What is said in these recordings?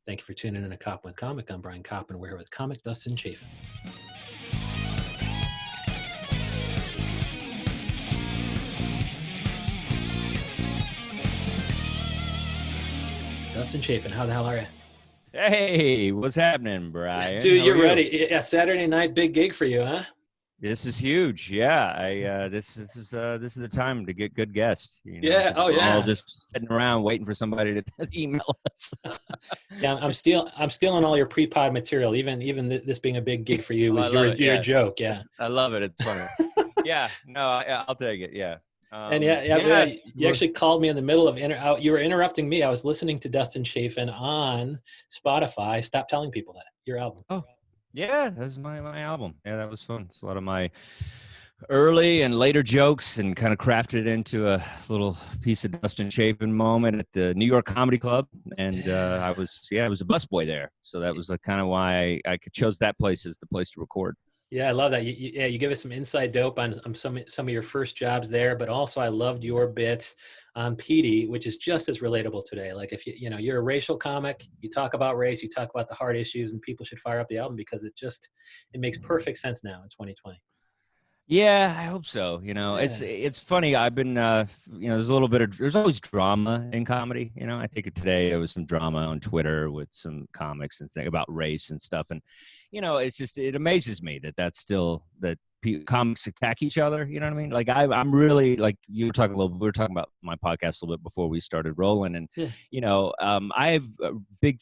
Thank you for tuning in to Koppen with Comic. I'm Brian Koppen. We're here with comic Dustin Chafin. Dustin Chafin, how the hell are you? Hey, what's happening, Brian? Dude, How you're are you? ready. Yeah, Saturday night, big gig for you, huh? This is huge. Yeah, this is the time to get good guests. Yeah. 'Cause Oh, we're all yeah. just sitting around waiting for somebody to email us. Yeah, I'm stealing all your pre-pod material. Even this being a big gig for you Oh, I was love it. your Yeah, joke. Yeah. I love it. It's funny. Yeah, no, I'll take it. Yeah. And you actually called me in the middle of you were interrupting me. I was listening to Dustin Chafin on Spotify. Stop telling people that your album. Oh, yeah, that was my album. Yeah, that was fun. It's a lot of my early and later jokes, and kind of crafted it into a little piece of Dustin Chafin moment at the New York Comedy Club. And I was a busboy there, so that was kind of why I chose that place as the place to record. Yeah, I love that. You give us some inside dope on some of your first jobs there, but also I loved your bit on PD, which is just as relatable today. Like if you're a racial comic, you talk about race, you talk about the hard issues, and people should fire up the album because it makes perfect sense now in 2020. Yeah, I hope so. Yeah. It's funny. I've been, there's there's always drama in comedy. I think today there was some drama on Twitter with some comics and things about race and stuff. And, it amazes me that comics attack each other. You know what I mean? Like I'm really, like we were talking about my podcast a little bit before we started rolling. And, I have a big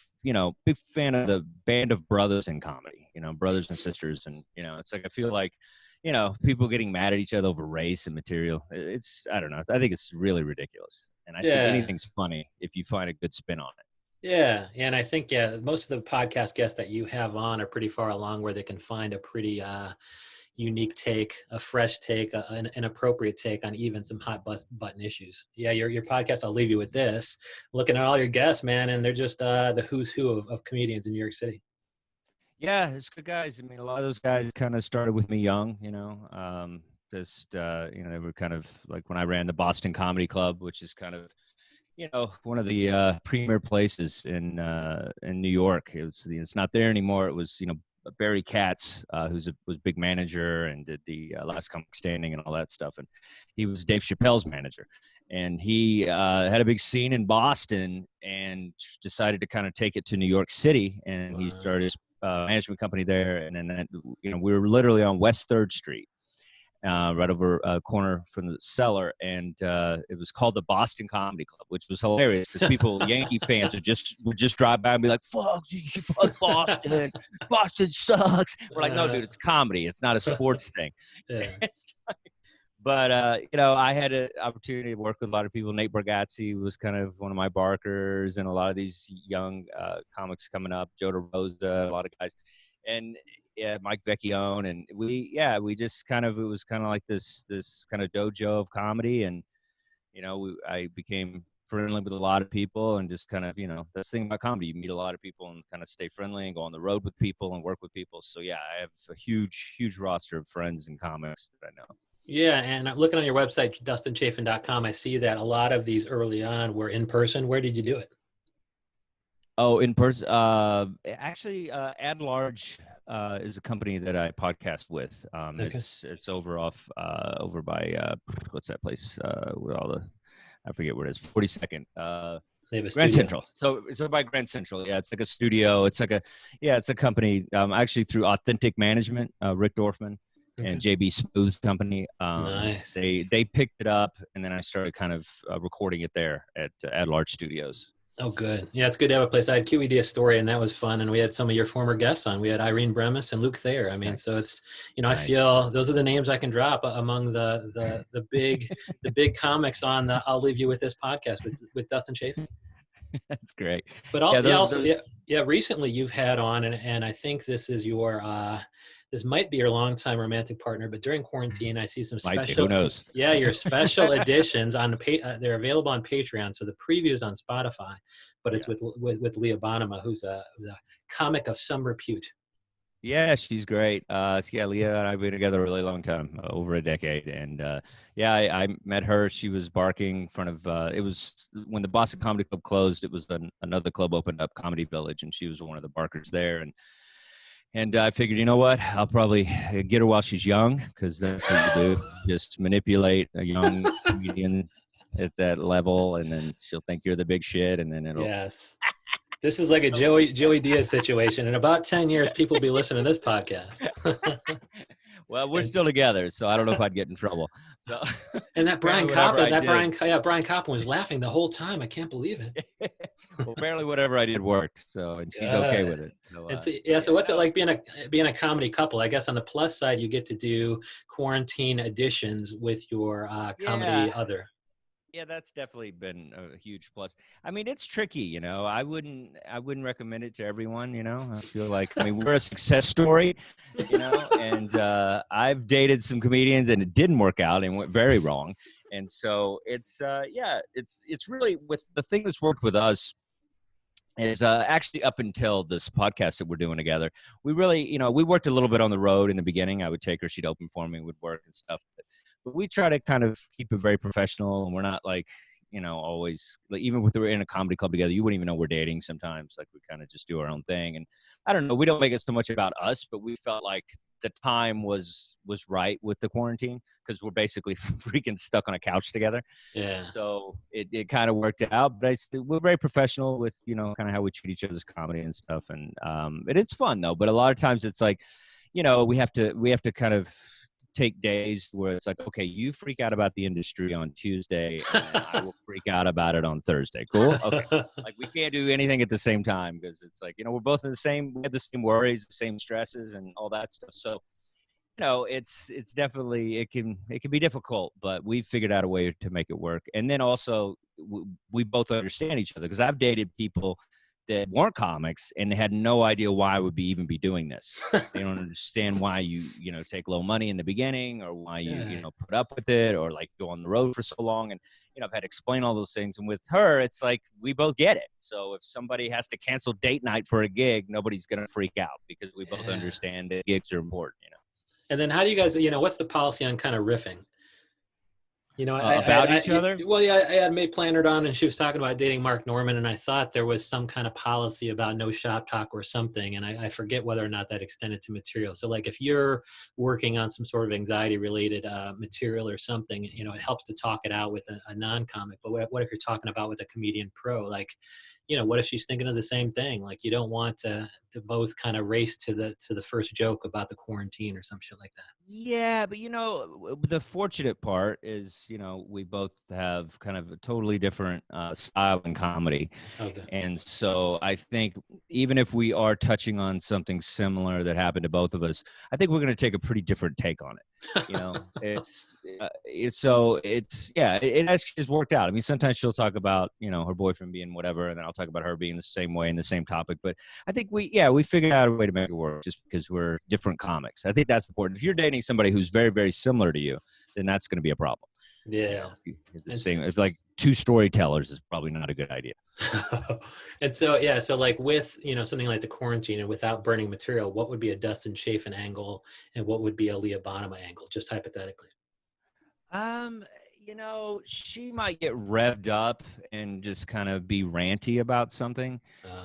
fan of the band of brothers in comedy, brothers and sisters. And, it's like, I feel like, people getting mad at each other over race and material. I don't know. I think it's really ridiculous. And I think anything's funny if you find a good spin on it. Yeah. And I think, most of the podcast guests that you have on are pretty far along where they can find a pretty unique take, a fresh take, an appropriate take on even some hot button issues. Yeah. Your podcast, I'll leave you with this. Looking at all your guests, man, and they're just the who's who of comedians in New York City. Yeah, it's good guys. I mean, a lot of those guys kind of started with me young, they were kind of like when I ran the Boston Comedy Club, which is kind of, one of the premier places in New York. It's not there anymore. It was, Barry Katz, was big manager and did the Last Comic Standing and all that stuff. And he was Dave Chappelle's manager. And he had a big scene in Boston and decided to kind of take it to New York City. And he started his management company there. And then, we were literally on West 3rd Street, right over a corner from the cellar. And it was called the Boston Comedy Club, which was hilarious because Yankee fans would just drive by and be like, fuck Boston. Boston sucks. We're like, no, dude, it's comedy. It's not a sports thing. Yeah. But, I had an opportunity to work with a lot of people. Nate Bargatze was kind of one of my barkers, and a lot of these young comics coming up, Joe DeRosa, a lot of guys. And Mike Vecchione. And we just kind of, it was kind of like this kind of dojo of comedy. And, I became friendly with a lot of people, and just kind of, that's the thing about comedy. You meet a lot of people and kind of stay friendly and go on the road with people and work with people. So yeah, I have a huge, huge roster of friends in comics that I know. Yeah, and I'm looking on your website, DustinChafin.com. I see that a lot of these early on were in person. Where did you do it? Oh, in person. Actually, Ad Large is a company that I podcast with. Okay. It's over by what's that place with all the, I forget where it is. 42nd. They have a Grand studio. Central. So it's over by Grand Central. Yeah, it's like a studio. It's a company. Actually through Authentic Management, Rick Dorfman. Okay. And JB Smooth's company. Nice. They picked it up, and then I started kind of recording it there at Ad Large Studios. Oh, good. Yeah, it's good to have a place. I had QED Astoria, and that was fun. And we had some of your former guests on. We had Irene Bremis and Luke Thayer. I mean, nice. So it's, nice. I feel those are the names I can drop among the big big comics on the I'll Leave You With This podcast with Dustin Chafin. That's great. But recently you've had on, and I think this is your this might be your longtime romantic partner, but during quarantine, I see some special. Who knows? Yeah, your special editions on they're available on Patreon. So the preview's on Spotify, but it's with Leah Bonema, who's a comic of some repute. Yeah, she's great. Yeah, Leah and I've been together a really long time, over a decade. And yeah, I met her. She was barking in front of, it was when the Boston Comedy Club closed, it was another club opened up, Comedy Village, and she was one of the barkers there. And I figured, you know what? I'll probably get her while she's young, because that's what you do. Just manipulate a young comedian at that level, and then she'll think you're the big shit, and then it'll. Yes. This is like a So, Joey Diaz situation. In about 10 years, people will be listening to this podcast. well, we're and still together, so I don't know if I'd get in trouble. So and that Brian apparently, whatever Koppen, I did, Brian Koppen was laughing the whole time. I can't believe it. well, apparently whatever I did worked. So, and she's okay Good. with it. So, And so, so yeah, so yeah, what's it no, like being a comedy couple? I guess on the plus side, you get to do quarantine editions with your yeah, comedy other. yeah, that's definitely been a huge plus. I mean, it's tricky, you know. I wouldn't recommend it to everyone, you know. I feel like, I mean, we're a success story, you know, and I've dated some comedians and it didn't work out and went very wrong. And so yeah, it's really, with the thing that's worked with us is actually, up until this podcast that we're doing together, we really, you know, we worked a little bit on the road in the beginning. I would take her, she'd open for me, would work and stuff. But we try to kind of keep it very professional, and we're not like, you know, always like, even if we're in a comedy club together, you wouldn't even know we're dating sometimes. Like, we kind of just do our own thing. And I don't know, we don't make it so much about us, but we felt like the time was right with the quarantine, because we're basically freaking stuck on a couch together. Yeah. So it kind of worked out. But we're very professional with, you know, kind of how we treat each other's comedy and stuff. And it's fun though. But a lot of times it's like, you know, we have to kind of take days where it's like, okay, you freak out about the industry on Tuesday, and then I will freak out about it on Thursday. Cool. Okay. Like, we can't do anything at the same time, because it's like, you know, we're both in the same, we have the same worries, the same stresses and all that stuff. So, you know, it's definitely, it can be difficult, but we've figured out a way to make it work. And then also, we both understand each other, because I've dated people that weren't comics and they had no idea why I would even be doing this. They don't understand why you know, take low money in the beginning, or why you Yeah. know, put up with it, or like go on the road for so long. And, you know, I've had to explain all those things. And with her, it's like, we both get it. So if somebody has to cancel date night for a gig, nobody's going to freak out, because we both Yeah. understand that gigs are important, you know. And then how do you guys, what's the policy on kind of riffing? About each other. Well, yeah, I had May Planard on, and she was talking about dating Mark Norman, and I thought there was some kind of policy about no shop talk or something, and I forget whether or not that extended to material. So, like, if you're working on some sort of anxiety-related material or something, it helps to talk it out with a non-comic. But what if you're talking about with a comedian pro? Like, what if she's thinking of the same thing? Like, you don't want to both kind of race to the first joke about the quarantine or some shit like that. Yeah, but, you know, the fortunate part is, you know, we both have kind of a totally different style in comedy. Okay. And so I think, even if we are touching on something similar that happened to both of us, I think we're going to take a pretty different take on it. You know, yeah, it actually has worked out. I mean, sometimes she'll talk about, you know, her boyfriend being whatever, and then I'll talk about her being the same way in the same topic. But I think we figured out a way to make it work, just because we're different comics. I think that's important. If you're dating somebody who's very, very similar to you, then that's going to be a problem. You Yeah. know, if the And same, if like two storytellers is probably not a good idea. and so yeah, so like with something like the quarantine and without burning material, what would be a Dustin Chafin angle and what would be a Leah Bonema angle, just hypothetically? Um, you know, she might get revved up and just kind of be ranty about something,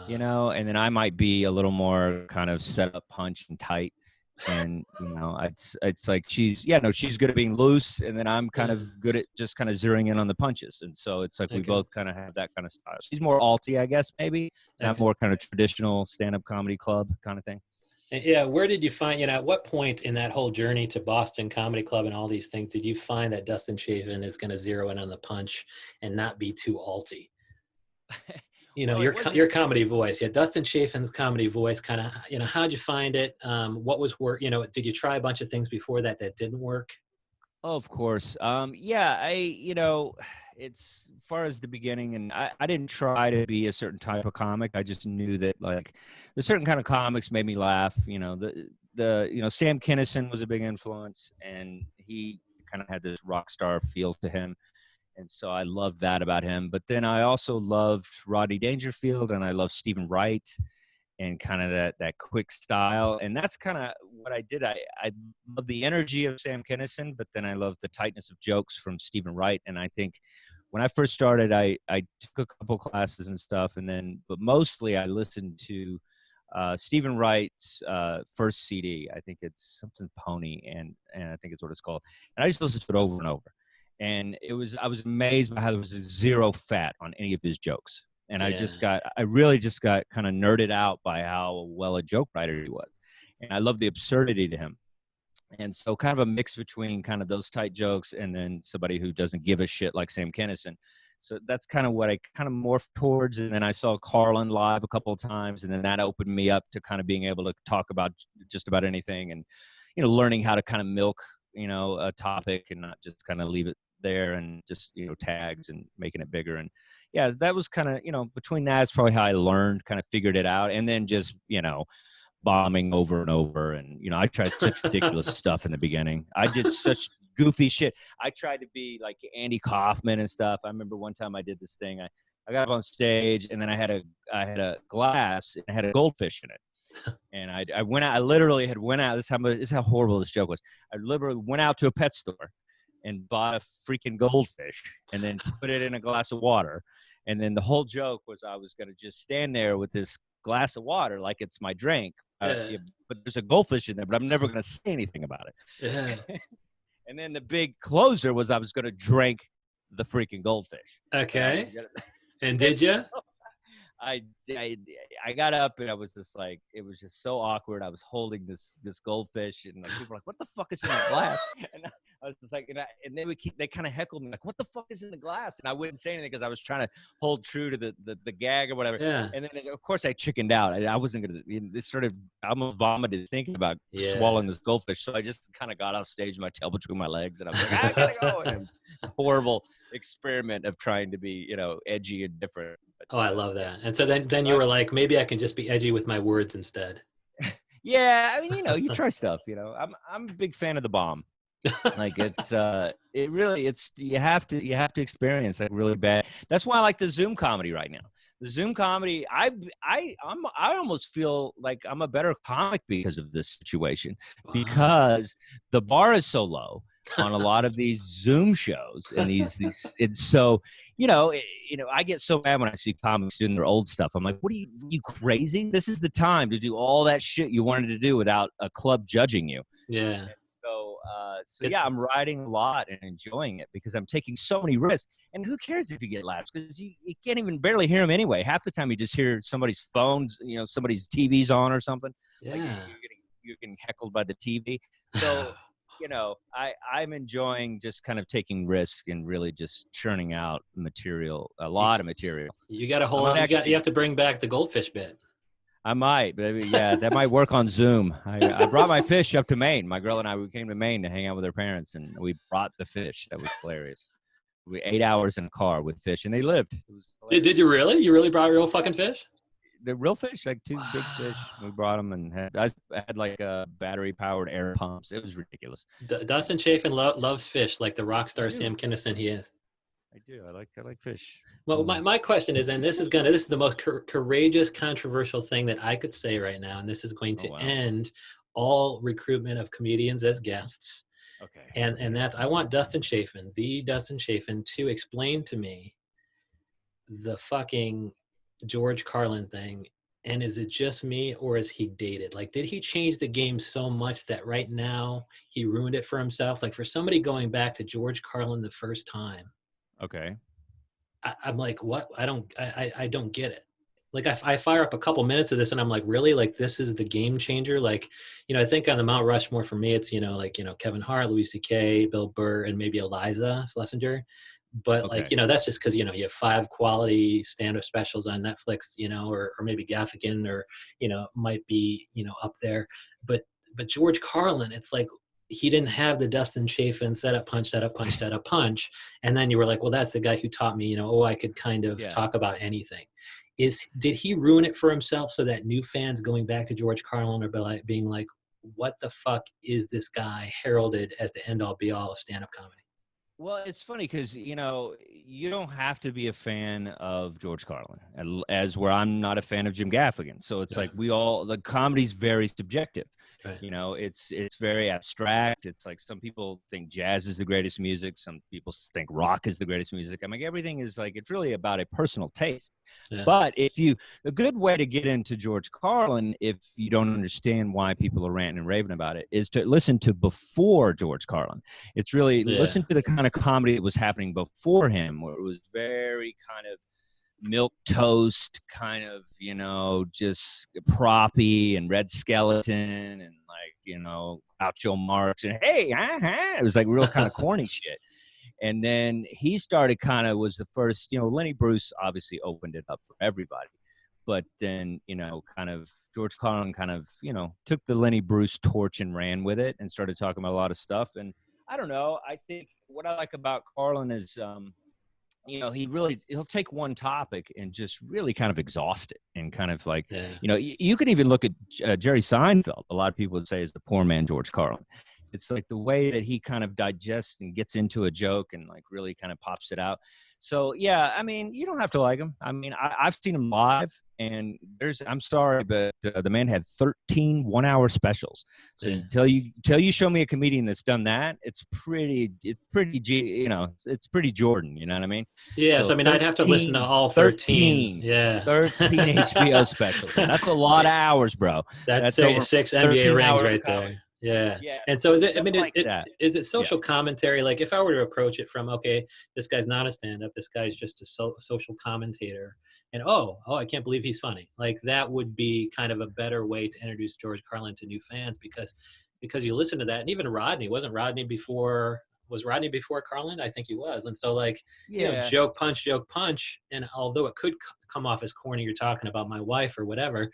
you Uh, know, and then I might be a little more kind of set up, punch, and tight. And, you know, it's like, she's good at being loose, and then I'm kind yeah. of good at just kind of zeroing in on the punches. And so it's like, we Okay. both kind of have that kind of style. She's more alty, I guess, maybe, and I'm Okay. more kind of traditional stand-up comedy club kind of thing. And yeah, where did you find, at what point in that whole journey to Boston Comedy Club and all these things did you find that Dustin Chafin is going to zero in on the punch and not be too alty? Well, it wasn't. Your comedy voice. Yeah, Dustin Chafin's comedy voice kind of, how'd you find it? What was work? Did you try a bunch of things before that didn't work? Of course. Yeah, you know, it's far as the beginning, and I didn't try to be a certain type of comic. I just knew that, like, the certain kind of comics made me laugh. You know, Sam Kinison was a big influence, and he kind of had this rock star feel to him. And so I loved that about him. But then I also loved Rodney Dangerfield, and I loved Stephen Wright. and kind of that quick style. And that's kind of what I did. I love the energy of Sam Kinison, but then I love the tightness of jokes from Stephen Wright. And I think when I first started, I took a couple classes and stuff, and then, but mostly I listened to Stephen Wright's first CD. I think it's something Pony, and I think it's what it's called. And I just listened to it over and over. And I was amazed by how there was zero fat on any of his jokes. And I really just got kind of nerded out by how well a joke writer he was. And I love the absurdity to him. And so kind of a mix between kind of those tight jokes and then somebody who doesn't give a shit like Sam Kinison. So that's kind of what I kind of morphed towards. And then I saw Carlin live a couple of times, and then that opened me up to kind of being able to talk about just about anything, and, you know, learning how to kind of milk, you know, a topic and not just kind of leave it there and just, you know, tags and making it bigger. And yeah, that was kind of, you know, between that is probably how I learned, kind of figured it out. And then just, you know, bombing over and over. And, you know, I tried such ridiculous stuff in the beginning. I did such goofy shit. I tried to be like Andy Kaufman and stuff. I remember one time I did this thing. I got up on stage, and then I had a glass, and it had a goldfish in it. And I went out, I literally had went out. This is how horrible this joke was. I literally went out to a pet store and bought a freaking goldfish and then put it in a glass of water. And then the whole joke was I was going to just stand there with this glass of water like it's my drink. Yeah, but there's a goldfish in there, but I'm never going to say anything about it. Yeah. And then the big closer was I was going to drink the freaking goldfish. Okay. And did you? So I got up, and I was just like, it was just so awkward. I was holding this goldfish, and like, people were like, "What the fuck is in that glass?" And I was just like, and they kind of heckled me like, "What the fuck is in the glass?" And I wouldn't say anything because I was trying to hold true to the gag or whatever. Yeah. And then of course I chickened out. I wasn't gonna. This sort of I almost vomited thinking about swallowing this goldfish. So I just kind of got off stage, my tail between my legs, and I was like, "I gotta go." And it was a horrible experiment of trying to be, you know, edgy and different. But, oh, I love that. And so then you were like, maybe I can just be edgy with my words instead. Yeah, I mean, you know, you try stuff. You know, I'm a big fan of the bomb. Like it really, you have to experience like really bad. That's why I like the Zoom comedy right now. The Zoom comedy, I almost feel like I'm a better comic because of this situation, because the bar is so low on a lot of these Zoom shows and these it's so, you know, I get so mad when I see comics doing their old stuff. I'm like, what are you crazy? This is the time to do all that shit you wanted to do without a club judging you. Yeah. So yeah, I'm writing a lot and enjoying it because I'm taking so many risks. And who cares if you get laughs? Because you can't even barely hear them anyway. Half the time you just hear somebody's phones, you know, somebody's TV's on or something. Yeah. Like you're getting heckled by the TV. So, you know, I'm enjoying just kind of taking risks and really just churning out material, a lot of material. You got to hold on. You have to bring back the goldfish bit. I might, but yeah, that might work on Zoom. I brought my fish up to Maine. My girl and I, we came to Maine to hang out with her parents, and we brought the fish. That was hilarious. We 8 hours in a car with fish, and they lived. It was Did you really? You really brought real fucking fish? The real fish, like two big fish. We brought them, and I had like battery-powered air pumps. It was ridiculous. Dustin Chafin loves fish like the rock star Sam Kinison he is. I do. I like fish. Well, my question is, and this is the most courageous, controversial thing that I could say right now, and this is going to end all recruitment of comedians as guests. Okay. And that's, I want Dustin Chafin, to explain to me the fucking George Carlin thing. And is it just me, or is he dated? Like, did he change the game so much that right now he ruined it for himself? Like, for somebody going back to George Carlin the first time. Okay. I'm like, what? I don't get it. Like, I fire up a couple minutes of this and I'm like, really? Like, this is the game changer? Like, you know, I think on the Mount Rushmore for me, it's, you know, like, you know, Kevin Hart, Louis C.K., Bill Burr, and maybe Eliza Schlesinger. But like, you know, that's just because, you know, you have 5 quality stand-up specials on Netflix, you know, or maybe Gaffigan, or, you know, might be, you know, up there. But George Carlin, it's like, he didn't have the Dustin Chafin set up punch. And then you were like, well, that's the guy who taught me, you know, I could kind of talk about anything. Did he ruin it for himself so that new fans going back to George Carlin are being like, what the fuck is this guy heralded as the end all be all of stand-up comedy? Well, it's funny because, you don't have to be a fan of George Carlin, as where I'm not a fan of Jim Gaffigan. So it's Yeah, like the comedy's very subjective. right. It's very abstract. It's like some people think jazz is the greatest music. Some people think rock is the greatest music. I mean, everything is like, it's really about a personal taste. Yeah, But a good way to get into George Carlin, if you don't understand why people are ranting and raving about it, is to listen to before George Carlin. It's really yeah, listen to the kind of comedy that was happening before him, where it was very kind of milk toast, kind of, just proppy and Red Skeleton and like, Groucho Marx and hey, it was like real kind of corny shit. And then he started was the first, Lenny Bruce obviously opened it up for everybody. But then, kind of George Carlin kind of, took the Lenny Bruce torch and ran with it and started talking about a lot of stuff. And I don't know. I think what I like about Carlin is, he'll take one topic and just really kind of exhaust it and kind of like, yeah, you could even look at Jerry Seinfeld. A lot of people would say is the poor man George Carlin. It's like the way that he kind of digests and gets into a joke and like really kind of pops it out. So yeah, I mean, you don't have to like him. I mean, I've seen him live, and I'm sorry, but the man had 13 one-hour specials. So yeah. until you show me a comedian that's done that, it's pretty it's pretty Jordan. You know what I mean? Yes, So I mean, I'd have to listen to all 13. 13 Yeah. 13 HBO specials. That's a lot of hours, bro. That's That's over six NBA 13 rings hours of right comedy. there. Yeah. Yeah, And so so is it, I stuff mean, like that. is it Yeah. social commentary? Like if I were to approach it from, okay, this guy's not a stand-up, this guy's just a social commentator. And I can't believe he's funny. Like that would be kind of a better way to introduce George Carlin to new fans because you listen to that. And even Rodney, was Rodney before Carlin? I think he was. And so like, Yeah. joke punch. And although it could come off as corny, you're talking about my wife or whatever,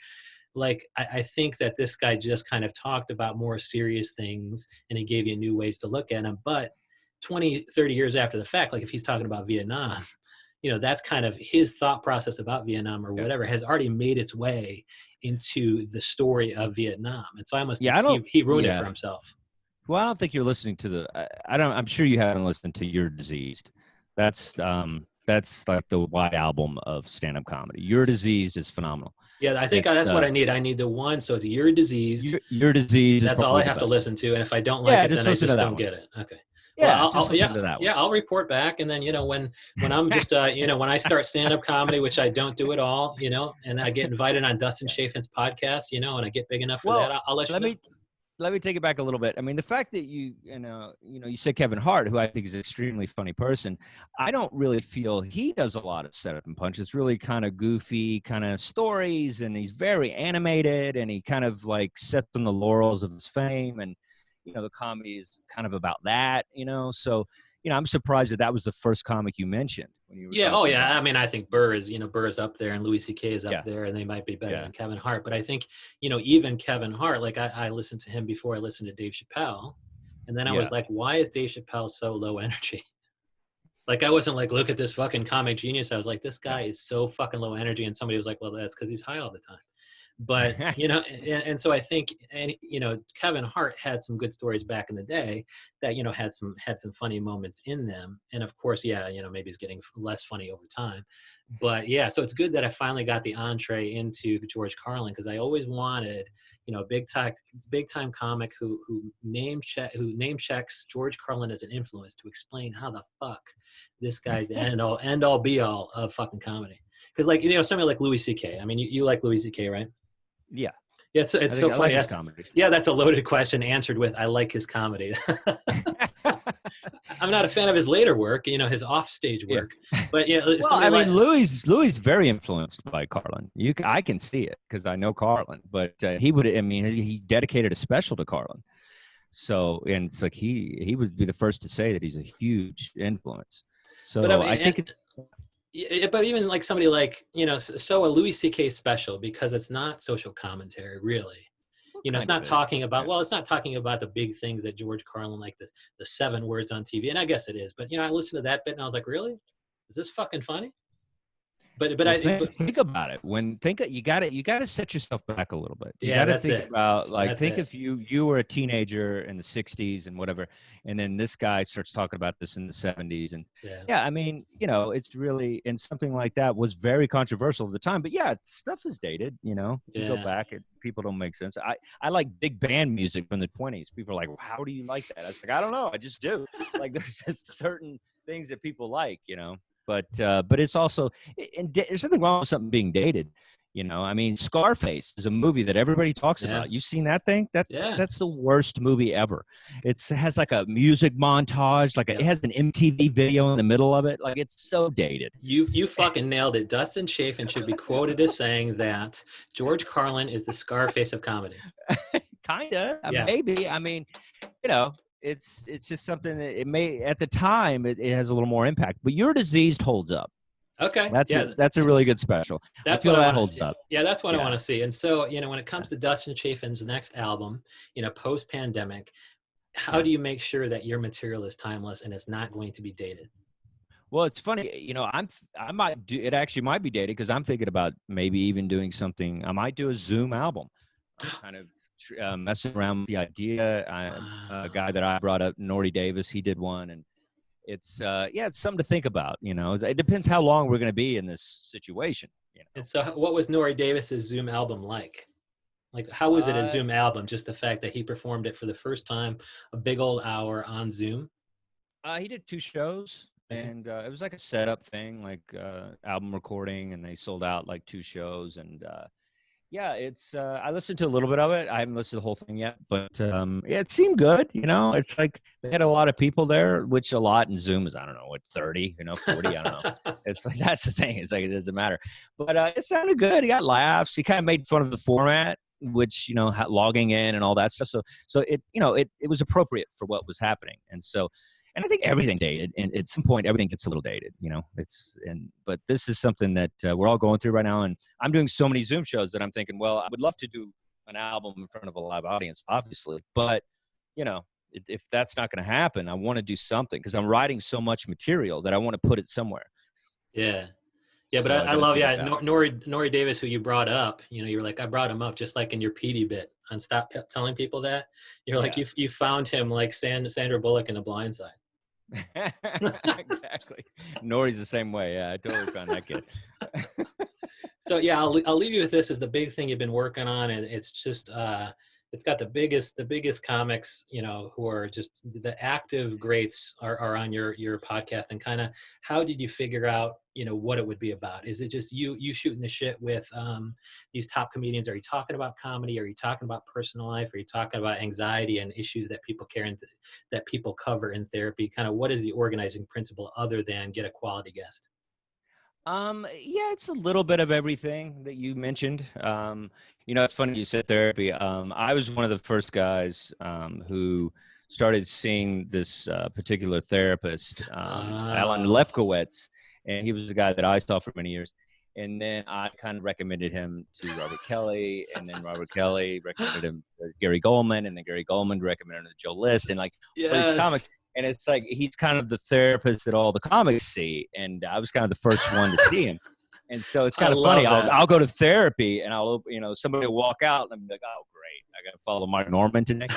like I think that this guy just kind of talked about more serious things and he gave you new ways to look at them. But 20, 30 years after the fact, like if he's talking about Vietnam, that's kind of his thought process about Vietnam or Yeah. whatever has already made its way into the story of Vietnam. And so I almost think Yeah, I don't he ruined it for yeah. himself. Well, I don't think you're listening to I don't I'm sure you haven't listened to You're Diseased. That's like the white album of stand-up comedy. You're Diseased is phenomenal. Yeah, I think It's that's what I need. I need the one. So it's You're Diseased. You're Diseased is That's all probably I the have to best one. listen to. And if I don't like Yeah, it, then just I listen to just that don't one. get it. Okay. Well, Yeah, just listen to that one. yeah, I'll report back. And then, when I'm just, when I start stand-up comedy, which I don't do at all, and I get invited on Dustin Yeah. Chafin's podcast, and I get big enough for that, Well, I'll let you let know. me take it back a little bit. I mean, the fact that you said Kevin Hart, who I think is an extremely funny person, I don't really feel he does a lot of setup and punch. It's really kind of goofy kind of stories, and he's very animated, and he kind of like sets on the laurels of his fame, and the comedy is kind of about that, So, I'm surprised that was the first comic you mentioned when you were Yeah. Oh, talking yeah. about. I mean, I think Burr is up there and Louis C.K. is up Yeah, there and they might be better yeah, than Kevin Hart. But I think, even Kevin Hart, like I listened to him before I listened to Dave Chappelle. And then I yeah. was like, why is Dave Chappelle so low energy? Like, I wasn't like, look at this fucking comic genius. I was like, this guy is so fucking low energy. And somebody was like, well, that's because he's high all the time. But, and so I think, and, Kevin Hart had some good stories back in the day that, had some funny moments in them. And of course, yeah, maybe it's getting less funny over time. But yeah, so it's good that I finally got the entree into George Carlin because I always wanted, a big time comic who name checks George Carlin as an influence to explain how the fuck this guy's the end all be all of fucking comedy. Because like somebody like Louis C.K. I mean, you like Louis C.K., right? Yeah. Yeah, it's so I funny. like his comedy. Yeah, that's a loaded question answered with I like his comedy. I'm not a fan of his later work, his offstage Yeah. work. But yeah, Well, I mean, Louis is very influenced by Carlin. I can see it because I know Carlin, but he dedicated a special to Carlin. So, and it's like he would be the first to say that he's a huge influence. So but I mean, I think it's. but even like somebody like so a Louis C.K. special because it's not social commentary really. It's not talking about it's not talking about the big things that George Carlin like the 7 words on TV, and I guess it is. But I listened to that bit and I was like, really, is this fucking funny? but Well, I, think about it. You gotta set yourself back a little bit. You yeah, gotta that's think it. about, like, That's think it. if you were a teenager in the '60s and whatever, and then this guy starts talking about this in the '70s, and Yeah. yeah, I mean, it's really, and something like that was very controversial at the time. But yeah, stuff is dated. You go Yeah. back, and people don't make sense. I like big band music from the '20s. People are like, well, how do you like that? I was like, I don't know, I just do. Like, there's just certain things that people like. But it's also, and there's nothing wrong with something being dated. I mean, Scarface is a movie that everybody talks Yeah. about. You've seen that thing? That's Yeah. that's the worst movie ever. It has like a music montage, like it Yep. has an MTV video in the middle of it. Like, it's so dated. You fucking nailed it. Dustin Chafin should be quoted as saying that George Carlin is the Scarface of comedy. Kinda, Yeah. maybe. I mean, you know, it's just something that it may, at the time, it has a little more impact. But Your Diseased holds up. Okay. That's Yeah. a really good special. I That's what feel I that want holds to. up. Yeah, that's what I want Yeah. to see. And so, when it comes to Dustin Chafin's next album, post pandemic, how Yeah. do you make sure that your material is timeless and it's not going to be dated? Well, it's funny, I might do it. Actually, might be dated because I'm thinking about maybe even doing something. I might do a Zoom album. I'm kind of messing around with the idea. A Wow. guy that I brought up, Norty Davis, he did one, and it's something to think about. It depends how long we're going to be in this situation. And so, what was Nori Davis's Zoom album like? Like, how was it a Uh, Zoom album? Just the fact that he performed it for the first time, a big old hour on Zoom. he did 2 shows, Okay. and it was like a setup thing, like album recording, and they sold out like 2 shows, and yeah, it's. I listened to a little bit of it. I haven't listened to the whole thing yet, but yeah, it seemed good. It's like they had a lot of people there, which a lot in Zoom is, I don't know, what, 30, 40. I don't know. It's like, that's the thing. It's like, it doesn't matter. But it sounded good. He got laughs. He kind of made fun of the format, which logging in and all that stuff. So it was appropriate for what was happening, and so. And I think everything dated, and at some point, everything gets a little dated. But this is something that we're all going through right now. And I'm doing so many Zoom shows that I'm thinking, well, I would love to do an album in front of a live audience, obviously. But, if that's not going to happen, I want to do something because I'm writing so much material that I want to put it somewhere. Yeah. Yeah, but So I I got to love, figure yeah, it out. Nori Davis, who you brought up. You're like, I brought him up just like in your PD bit on Stop Telling People That. You're like, Yeah. you found him like Sandra Bullock in The Blind Side. Exactly. Nori's the same way. Yeah, I totally found that kid. So yeah, I'll leave you with this as the big thing you've been working on, and it's just it's got the biggest comics, who are just the active greats are on your podcast. And kind of, how did you figure out what it would be about? Is it just you shooting the shit with these top comedians? Are you talking about comedy? Are you talking about personal life? Are you talking about anxiety and issues that people care and that people cover in therapy? Kind of, what is the organizing principle other than get a quality guest? Yeah, it's a little bit of everything that you mentioned. It's funny you said therapy. I was one of the first guys who started seeing this particular therapist, Alan Oh, Lefkowitz, and he was the guy that I saw for many years. And then I kind of recommended him to Robert Kelly, and then Robert Kelly recommended him to Gary Goldman, and then Gary Goldman recommended him to Joe List, and like all these comics. yes. And it's like he's kind of the therapist that all the comics see, and I was kind of the first one to see him. And so it's I kind of funny. love that. I'll go to therapy, and somebody will walk out, and I'm like, oh great, I got to follow Mark Norman today.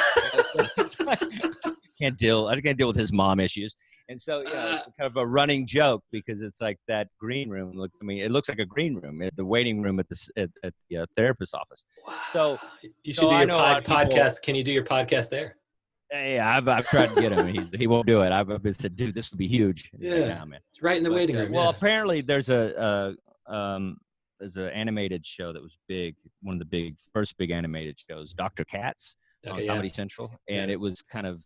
So it's like, I can't deal with his mom issues. And so it's kind of a running joke because it's like that green room. Look, I mean, it looks like a green room, the waiting room at the therapist's office. Wow. So You should do I your know a lot of people. podcast. Can you do your podcast there? Yeah, I've tried to get him. He won't do it. I've said, dude, this would be huge. He's like, nah, man. It's right in the waiting room. Well, Yeah. apparently there's an animated show that was big, one of the first big animated shows, Dr. Katz on Okay. Comedy Central, and it was kind of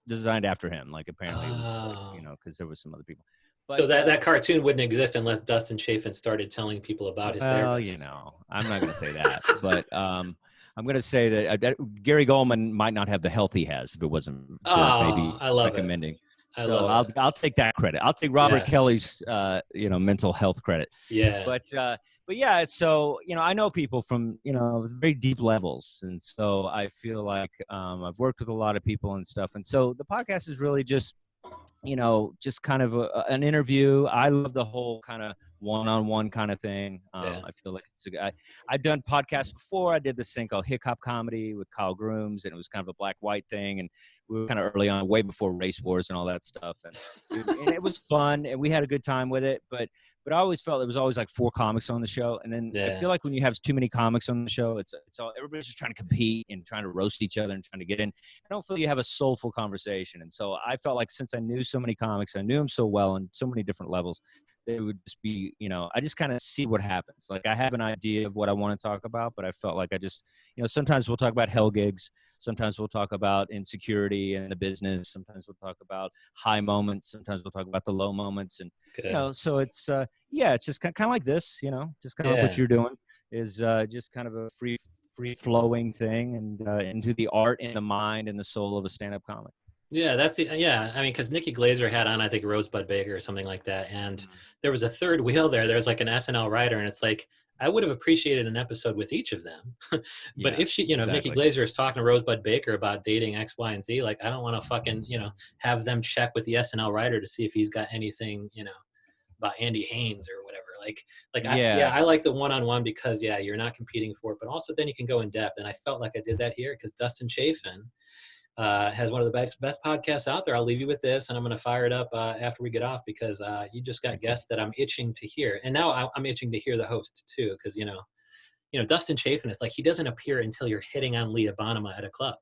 designed after him. Like apparently it was like, because there was some other people. But, so that cartoon wouldn't exist unless Dustin Chafin started telling people about his therapist. I'm not going to say that, but I'm going to say that Gary Goldman might not have the health he has if it wasn't for maybe I love recommending. it. So I'll take that credit. I'll take Robert Kelly's mental health credit. Yeah. But yeah, so I know people from very deep levels, and so I feel like I've worked with a lot of people and stuff, and so the podcast is really just just kind of an interview. I love the whole kind of one-on-one kind of thing. Yeah. I feel like I've done podcasts before. I did this thing called Hip Hop Comedy with Kyle Grooms, and it was kind of a black-white thing. And we were kind of early on, way before race wars and all that stuff. And it was fun, and we had a good time with it. But I always felt there was always like 4 comics on the show, and then I Yeah. feel like when you have too many comics on the show, it's all everybody's just trying to compete and trying to roast each other and trying to get in. I don't feel you have a soulful conversation. And so I felt like since I knew so many comics, I knew them so well on so many different levels, they would just be, I just kind of see what happens. Like I have an idea of what I want to talk about, but I felt like I just, sometimes we'll talk about hell gigs. Sometimes we'll talk about insecurity in the business. Sometimes we'll talk about high moments. Sometimes we'll talk about the low moments. And, Good. so it's, it's just kind of like this, just kind of like what Yeah. you're doing is just kind of a free flowing thing and into the art and the mind and the soul of a stand-up comic. Yeah, yeah. I mean, because Nikki Glazer had on, I think, Rosebud Baker or something like that, and there was a third wheel there. There was like an SNL writer, and it's like I would have appreciated an episode with each of them. But Yeah, if she, Nikki exactly. Glazer is talking to Rosebud Baker about dating X, Y, and Z, like I don't want to fucking, have them check with the SNL writer to see if he's got anything, about Andy Haynes or whatever. Yeah. I like the one-on-one because you're not competing for it, but also then you can go in depth. And I felt like I did that here because Dustin Chafin has one of the best podcasts out there. I'll leave you with this, and I'm going to fire it up after we get off because you just got guests that I'm itching to hear, and now I'm itching to hear the host too because Dustin Chafin is like he doesn't appear until you're hitting on Leah Bonema at a club.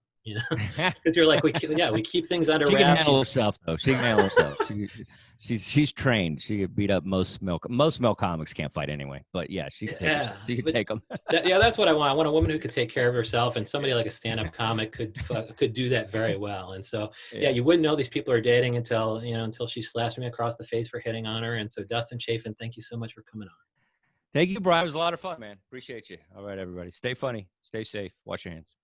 Because you're like we keep things under She can wraps. handle herself though. She can handle herself. She's trained. She could beat up most male comics can't fight anyway. But yeah, she can take herself. She can take them. That's what I want. I want a woman who could take care of herself, and somebody like a stand-up comic could do that very well. And so you wouldn't know these people are dating until she slaps me across the face for hitting on her. And so Dustin Chafin, thank you so much for coming on. Thank you, Brian. It was a lot of fun, man. Appreciate you. All right, everybody. Stay funny. Stay safe. Wash your hands.